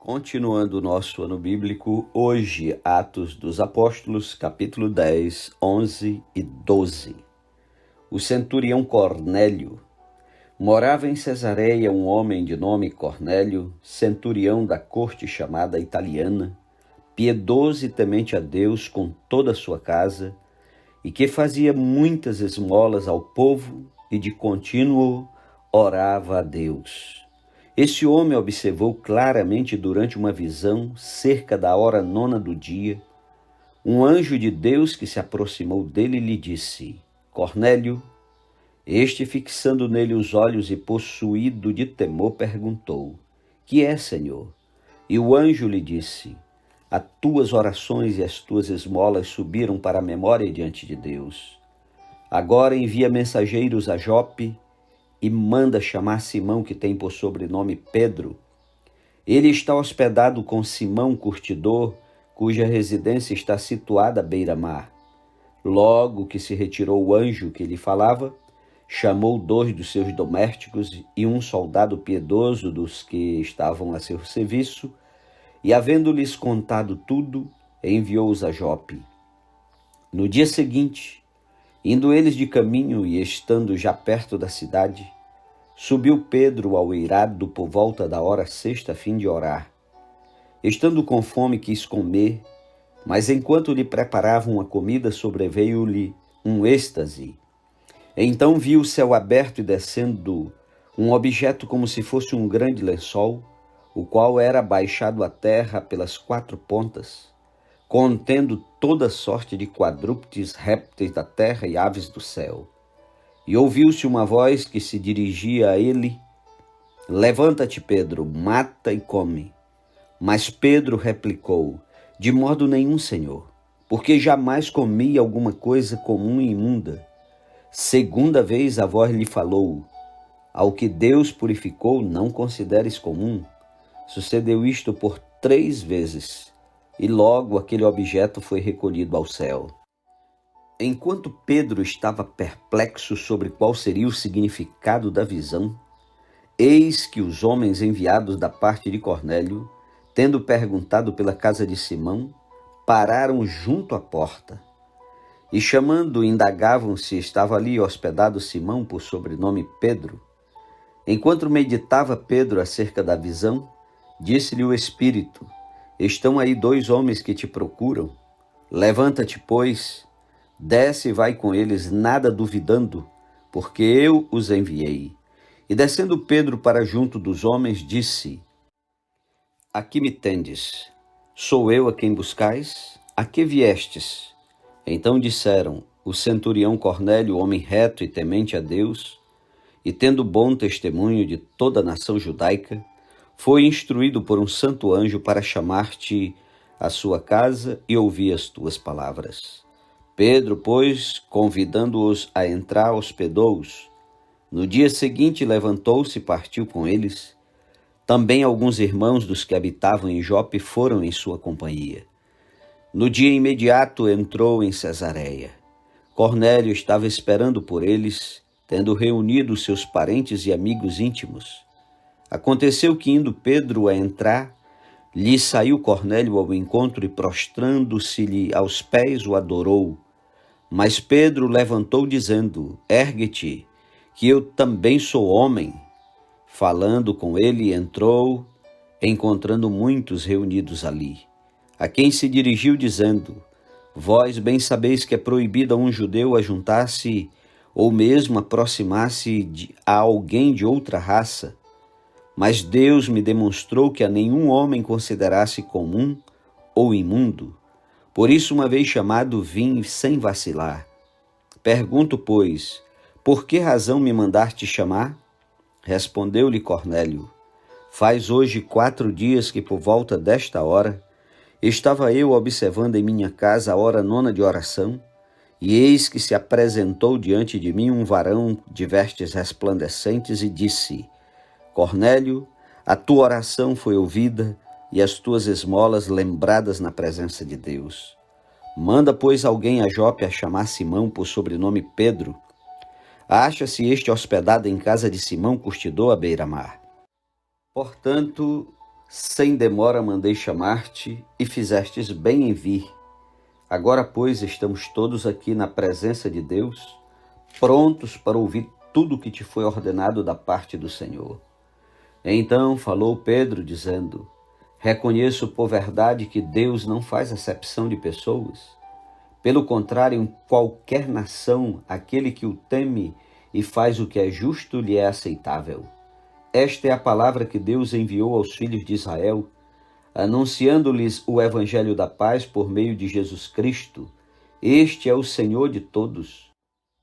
Continuando o nosso ano bíblico, hoje, Atos dos Apóstolos, capítulo 10, 11 e 12. O centurião Cornélio. Morava em Cesareia um homem de nome Cornélio, centurião da corte chamada italiana, piedoso e temente a Deus com toda a sua casa, e que fazia muitas esmolas ao povo e de contínuo orava a Deus. Esse homem observou claramente durante uma visão, cerca da hora 9 do dia, um anjo de Deus que se aproximou dele e lhe disse: Cornélio. Este, fixando nele os olhos e possuído de temor, perguntou: Que é, Senhor? E o anjo lhe disse: As tuas orações e as tuas esmolas subiram para a memória diante de Deus. Agora envia mensageiros a Jope e manda chamar Simão, que tem por sobrenome Pedro. Ele está hospedado com Simão, curtidor, cuja residência está situada à beira-mar. Logo que se retirou o anjo que lhe falava, chamou 2 dos seus domésticos e um soldado piedoso dos que estavam a seu serviço, e, havendo-lhes contado tudo, enviou-os a Jope. No dia seguinte, indo eles de caminho e estando já perto da cidade, subiu Pedro ao eirado por volta da hora 6 a fim de orar. Estando com fome, quis comer, mas enquanto lhe preparavam a comida, sobreveio-lhe um êxtase. Então viu o céu aberto e descendo um objeto como se fosse um grande lençol, o qual era baixado à terra pelas 4 pontas, contendo toda sorte de quadrúpedes, répteis da terra e aves do céu. E ouviu-se uma voz que se dirigia a ele: Levanta-te, Pedro, mata e come. Mas Pedro replicou: De modo nenhum, Senhor, porque jamais comi alguma coisa comum e imunda. Segunda vez a voz lhe falou: Ao que Deus purificou, não consideres comum. Sucedeu isto por 3 vezes, e logo aquele objeto foi recolhido ao céu. Enquanto Pedro estava perplexo sobre qual seria o significado da visão, eis que os homens enviados da parte de Cornélio, tendo perguntado pela casa de Simão, pararam junto à porta. E chamando, indagavam se estava ali hospedado Simão, por sobrenome Pedro. Enquanto meditava Pedro acerca da visão, disse-lhe o Espírito: Estão aí 2 homens que te procuram. Levanta-te, pois, desce e vai com eles, nada duvidando, porque eu os enviei. E descendo Pedro para junto dos homens, disse: Aqui me tendes. Sou eu a quem buscais? A que viestes? Então disseram: O centurião Cornélio, homem reto e temente a Deus, e tendo bom testemunho de toda a nação judaica, foi instruído por um santo anjo para chamar-te à sua casa e ouvir as tuas palavras. Pedro, pois, convidando-os a entrar, hospedou-os. No dia seguinte levantou-se e partiu com eles. Também alguns irmãos dos que habitavam em Jope foram em sua companhia. No dia imediato entrou em Cesareia. Cornélio estava esperando por eles, tendo reunido seus parentes e amigos íntimos. Aconteceu que, indo Pedro a entrar, lhe saiu Cornélio ao encontro e, prostrando-se-lhe aos pés, o adorou. Mas Pedro levantou, dizendo: Ergue-te, que eu também sou homem. Falando com ele, entrou, encontrando muitos reunidos ali, a quem se dirigiu, dizendo: Vós bem sabeis que é proibido a um judeu ajuntar-se ou mesmo aproximar-se a alguém de outra raça. Mas Deus me demonstrou que a nenhum homem considerasse comum ou imundo. Por isso, uma vez chamado, vim sem vacilar. Pergunto, pois, por que razão me mandaste chamar? Respondeu-lhe Cornélio: Faz hoje 4 dias que, por volta desta hora, estava eu observando em minha casa a hora 9 de oração, e eis que se apresentou diante de mim um varão de vestes resplandecentes e disse: Cornélio, a tua oração foi ouvida e as tuas esmolas lembradas na presença de Deus. Manda, pois, alguém a Jope a chamar Simão, por sobrenome Pedro. Acha-se este hospedado em casa de Simão, curtidor à beira-mar. Portanto, Sem demora mandei chamar-te e fizestes bem em vir. Agora, pois, estamos todos aqui na presença de Deus, prontos para ouvir tudo o que te foi ordenado da parte do Senhor. Então falou Pedro, dizendo: reconheço por verdade que Deus não faz acepção de pessoas. Pelo contrário, em qualquer nação, aquele que o teme e faz o que é justo lhe é aceitável. Esta é a palavra que Deus enviou aos filhos de Israel, anunciando-lhes o evangelho da paz por meio de Jesus Cristo. Este é o Senhor de todos.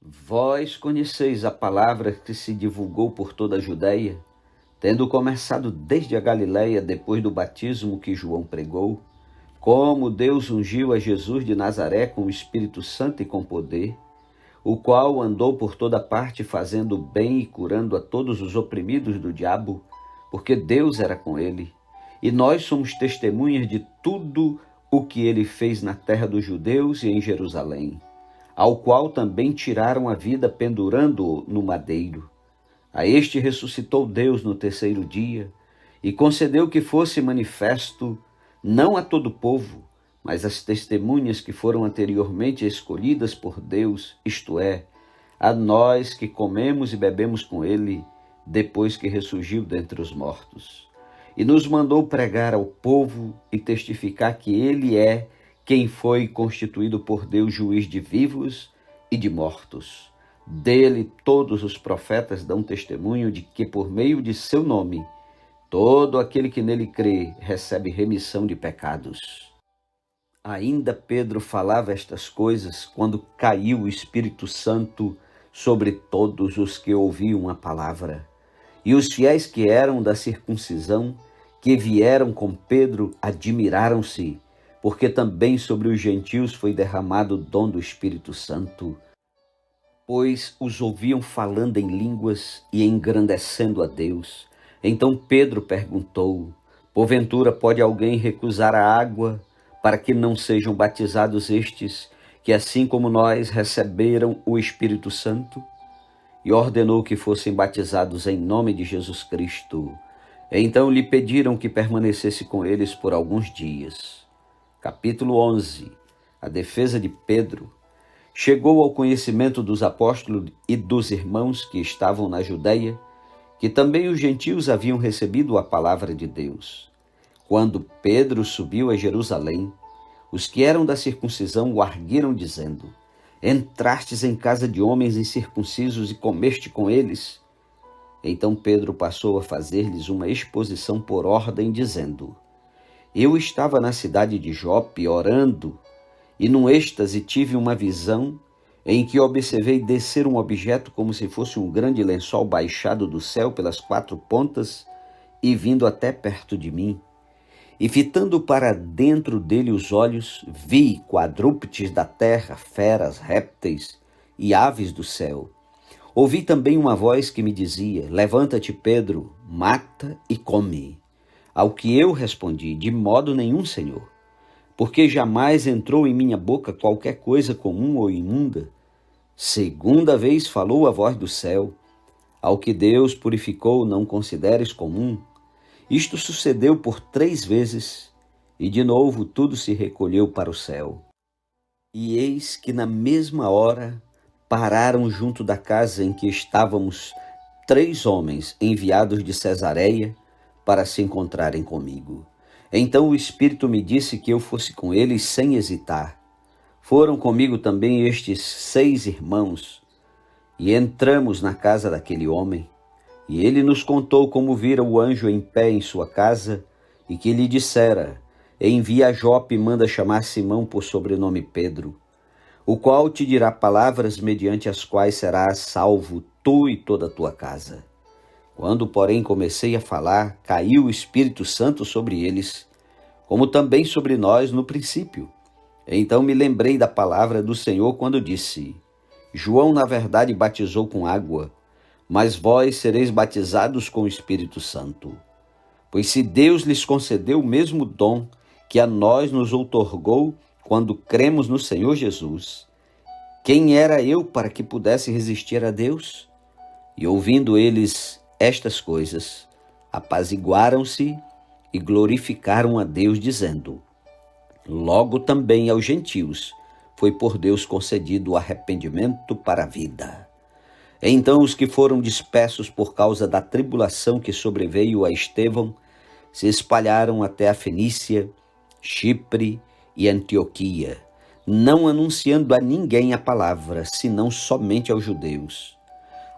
Vós conheceis a palavra que se divulgou por toda a Judeia, tendo começado desde a Galileia, depois do batismo que João pregou, como Deus ungiu a Jesus de Nazaré com o Espírito Santo e com poder, o qual andou por toda parte fazendo bem e curando a todos os oprimidos do diabo, porque Deus era com ele. E nós somos testemunhas de tudo o que ele fez na terra dos judeus e em Jerusalém, ao qual também tiraram a vida pendurando-o no madeiro. A este ressuscitou Deus no terceiro dia e concedeu que fosse manifesto não a todo o povo, mas às testemunhas que foram anteriormente escolhidas por Deus, isto é, a nós que comemos e bebemos com ele depois que ressurgiu dentre os mortos. E nos mandou pregar ao povo e testificar que ele é quem foi constituído por Deus juiz de vivos e de mortos. Dele todos os profetas dão testemunho de que por meio de seu nome todo aquele que nele crê recebe remissão de pecados. Ainda Pedro falava estas coisas quando caiu o Espírito Santo sobre todos os que ouviam a palavra. E os fiéis que eram da circuncisão, que vieram com Pedro, admiraram-se, porque também sobre os gentios foi derramado o dom do Espírito Santo, pois os ouviam falando em línguas e engrandecendo a Deus. Então Pedro perguntou: porventura pode alguém recusar a água para que não sejam batizados estes, que assim como nós receberam o Espírito Santo? E ordenou que fossem batizados em nome de Jesus Cristo. Então lhe pediram que permanecesse com eles por alguns dias. Capítulo 11. A defesa de Pedro. Chegou ao conhecimento dos apóstolos e dos irmãos que estavam na Judeia, que também os gentios haviam recebido a palavra de Deus. Quando Pedro subiu a Jerusalém, os que eram da circuncisão o arguiram, dizendo: entrastes em casa de homens incircuncisos e comeste com eles? Então Pedro passou a fazer-lhes uma exposição por ordem, dizendo: eu estava na cidade de Jope orando, e num êxtase tive uma visão em que observei descer um objeto como se fosse um grande lençol baixado do céu pelas quatro pontas e vindo até perto de mim. E fitando para dentro dele os olhos, vi quadrúpedes da terra, feras, répteis e aves do céu. Ouvi também uma voz que me dizia: levanta-te, Pedro, mata e come. Ao que eu respondi: de modo nenhum, Senhor, porque jamais entrou em minha boca qualquer coisa comum ou imunda. Segunda vez falou a voz do céu: ao que Deus purificou, não consideres comum. Isto sucedeu por 3 vezes, e de novo tudo se recolheu para o céu. E eis que na mesma hora pararam junto da casa em que estávamos 3 homens enviados de Cesareia para se encontrarem comigo. Então o Espírito me disse que eu fosse com eles sem hesitar. Foram comigo também estes 6 irmãos, e entramos na casa daquele homem. E ele nos contou como vira o anjo em pé em sua casa, e que lhe dissera: envia a Jope e manda chamar Simão por sobrenome Pedro, o qual te dirá palavras mediante as quais serás salvo tu e toda a tua casa. Quando, porém, comecei a falar, caiu o Espírito Santo sobre eles, como também sobre nós no princípio. Então me lembrei da palavra do Senhor quando disse: João, na verdade, batizou com água, mas vós sereis batizados com o Espírito Santo. Pois se Deus lhes concedeu o mesmo dom que a nós nos outorgou quando cremos no Senhor Jesus, quem era eu para que pudesse resistir a Deus? E ouvindo eles estas coisas, apaziguaram-se e glorificaram a Deus, dizendo: logo também aos gentios foi por Deus concedido o arrependimento para a vida. Então os que foram dispersos por causa da tribulação que sobreveio a Estevão se espalharam até a Fenícia, Chipre e Antioquia, não anunciando a ninguém a palavra, senão somente aos judeus.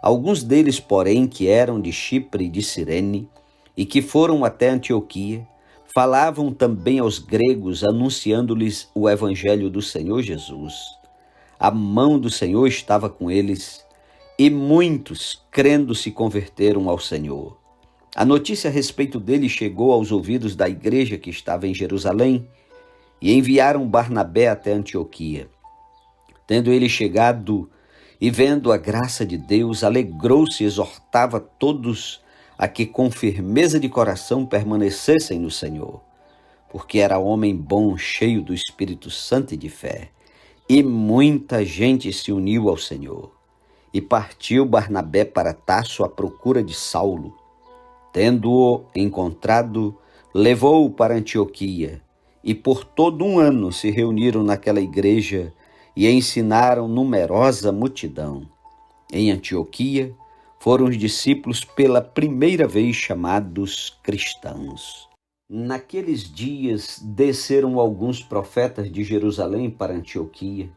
Alguns deles, porém, que eram de Chipre e de Cirene, e que foram até Antioquia, falavam também aos gregos, anunciando-lhes o evangelho do Senhor Jesus. A mão do Senhor estava com eles, e muitos, crendo, se converteram ao Senhor. A notícia a respeito dele chegou aos ouvidos da igreja que estava em Jerusalém, e enviaram Barnabé até Antioquia. Tendo ele chegado e vendo a graça de Deus, alegrou-se e exortava todos a que com firmeza de coração permanecessem no Senhor, porque era homem bom, cheio do Espírito Santo e de fé, e muita gente se uniu ao Senhor. E partiu Barnabé para Tarso à procura de Saulo. Tendo-o encontrado, levou-o para Antioquia, e por todo um ano se reuniram naquela igreja e ensinaram numerosa multidão. Em Antioquia foram os discípulos pela primeira vez chamados cristãos. Naqueles dias desceram alguns profetas de Jerusalém para Antioquia,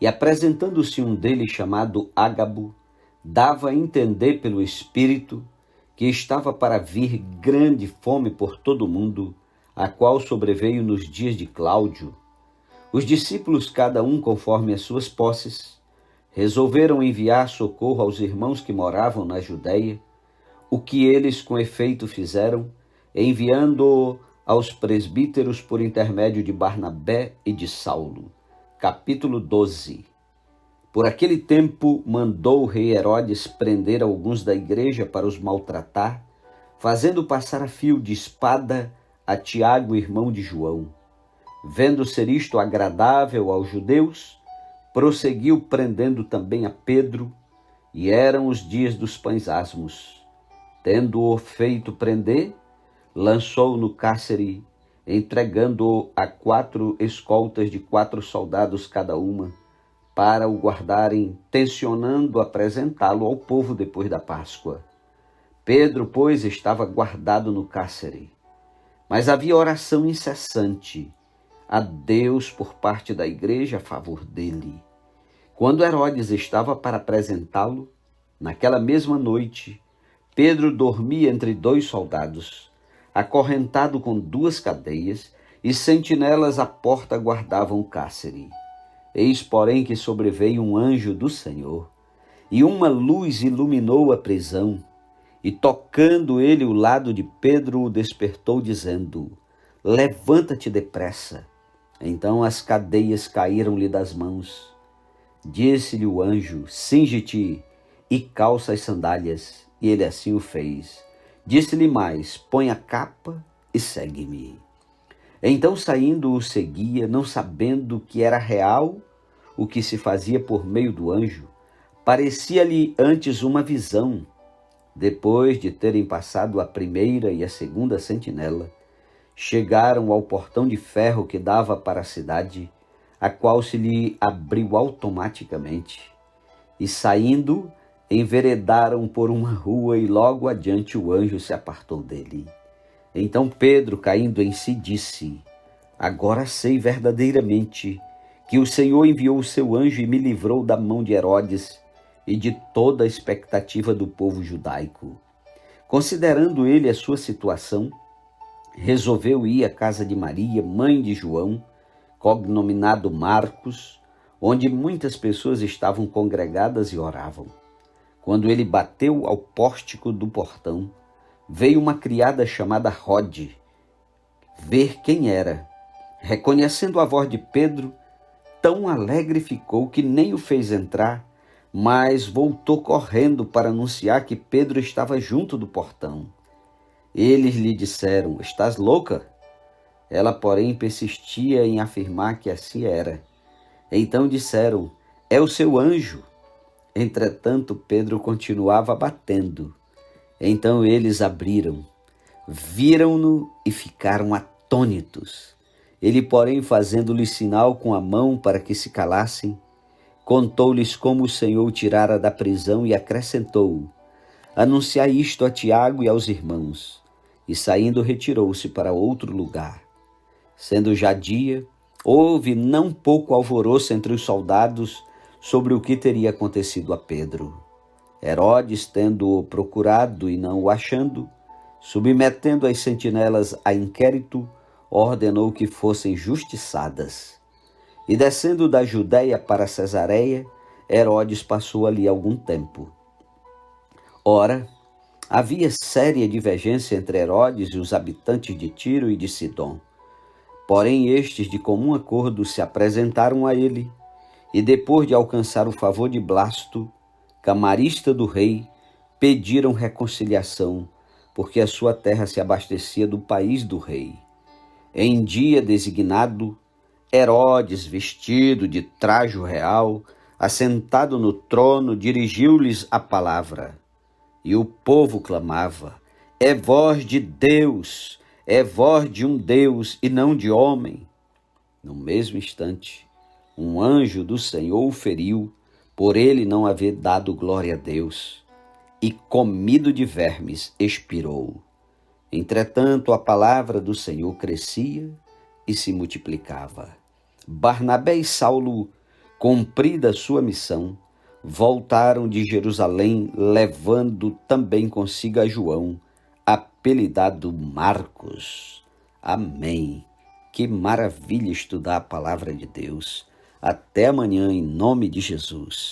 e apresentando-se um deles chamado Ágabo, dava a entender pelo Espírito que estava para vir grande fome por todo o mundo, a qual sobreveio nos dias de Cláudio. Os discípulos, cada um conforme as suas posses, resolveram enviar socorro aos irmãos que moravam na Judéia, o que eles com efeito fizeram, enviando-o aos presbíteros por intermédio de Barnabé e de Saulo. Capítulo 12. Por aquele tempo mandou o rei Herodes prender alguns da igreja para os maltratar, fazendo passar a fio de espada a Tiago, irmão de João. Vendo ser isto agradável aos judeus, prosseguiu prendendo também a Pedro, e eram os dias dos pães asmos. Tendo-o feito prender, lançou-o no cárcere, entregando-o a 4 escoltas de 4 soldados cada uma, para o guardarem, tencionando apresentá-lo ao povo depois da Páscoa. Pedro, pois, estava guardado no cárcere. Mas havia oração incessante a Deus por parte da igreja a favor dele. Quando Herodes estava para apresentá-lo, naquela mesma noite, Pedro dormia entre 2 soldados, acorrentado com 2 cadeias, e sentinelas à porta guardavam o cárcere. Eis, porém, que sobreveio um anjo do Senhor, e uma luz iluminou a prisão, e tocando ele o lado de Pedro, o despertou, dizendo: levanta-te depressa. Então as cadeias caíram-lhe das mãos. Disse-lhe o anjo: cinge-te e calça as sandálias. E ele assim o fez. Disse-lhe mais: põe a capa e segue-me. Então, saindo, o seguia, não sabendo que era real o que se fazia por meio do anjo. Parecia-lhe antes uma visão. Depois de terem passado a primeira e a segunda sentinela, chegaram ao portão de ferro que dava para a cidade, a qual se lhe abriu automaticamente. E saindo, enveredaram por uma rua, e logo adiante o anjo se apartou dele. Então Pedro, caindo em si, disse: agora sei verdadeiramente que o Senhor enviou o seu anjo e me livrou da mão de Herodes e de toda a expectativa do povo judaico. Considerando ele a sua situação, resolveu ir à casa de Maria, mãe de João, cognominado Marcos, onde muitas pessoas estavam congregadas e oravam. Quando ele bateu ao pórtico do portão, veio uma criada chamada Rode ver quem era. Reconhecendo a voz de Pedro, tão alegre ficou que nem o fez entrar, mas voltou correndo para anunciar que Pedro estava junto do portão. Eles lhe disseram: estás louca? Ela, porém, persistia em afirmar que assim era. Então disseram: é o seu anjo. Entretanto, Pedro continuava batendo. Então eles abriram. viram-no e ficaram atônitos. Ele, porém, fazendo-lhes sinal com a mão para que se calassem, contou-lhes como o Senhor o tirara da prisão e acrescentou: anunciai isto a Tiago e aos irmãos. E saindo retirou-se para outro lugar. Sendo já dia, houve não pouco alvoroço entre os soldados sobre o que teria acontecido a Pedro. Herodes, tendo-o procurado e não o achando, submetendo as sentinelas a inquérito, ordenou que fossem justiçadas. E descendo da Judéia para Cesareia, Herodes passou ali algum tempo. Ora, havia séria divergência entre Herodes e os habitantes de Tiro e de Sidom. Porém, estes, de comum acordo, se apresentaram a ele, e depois de alcançar o favor de Blasto, camarista do rei, pediram reconciliação, porque a sua terra se abastecia do país do rei. Em dia designado, Herodes, vestido de trajo real, assentado no trono, dirigiu-lhes a palavra. E o povo clamava: é voz de Deus, é voz de um Deus e não de homem. No mesmo instante, um anjo do Senhor o feriu, por ele não haver dado glória a Deus, e comido de vermes expirou. Entretanto, a palavra do Senhor crescia e se multiplicava. Barnabé e Saulo, cumprida sua missão, voltaram de Jerusalém, levando também consigo a João, apelidado Marcos. Amém. Que maravilha estudar a palavra de Deus. Até amanhã, em nome de Jesus.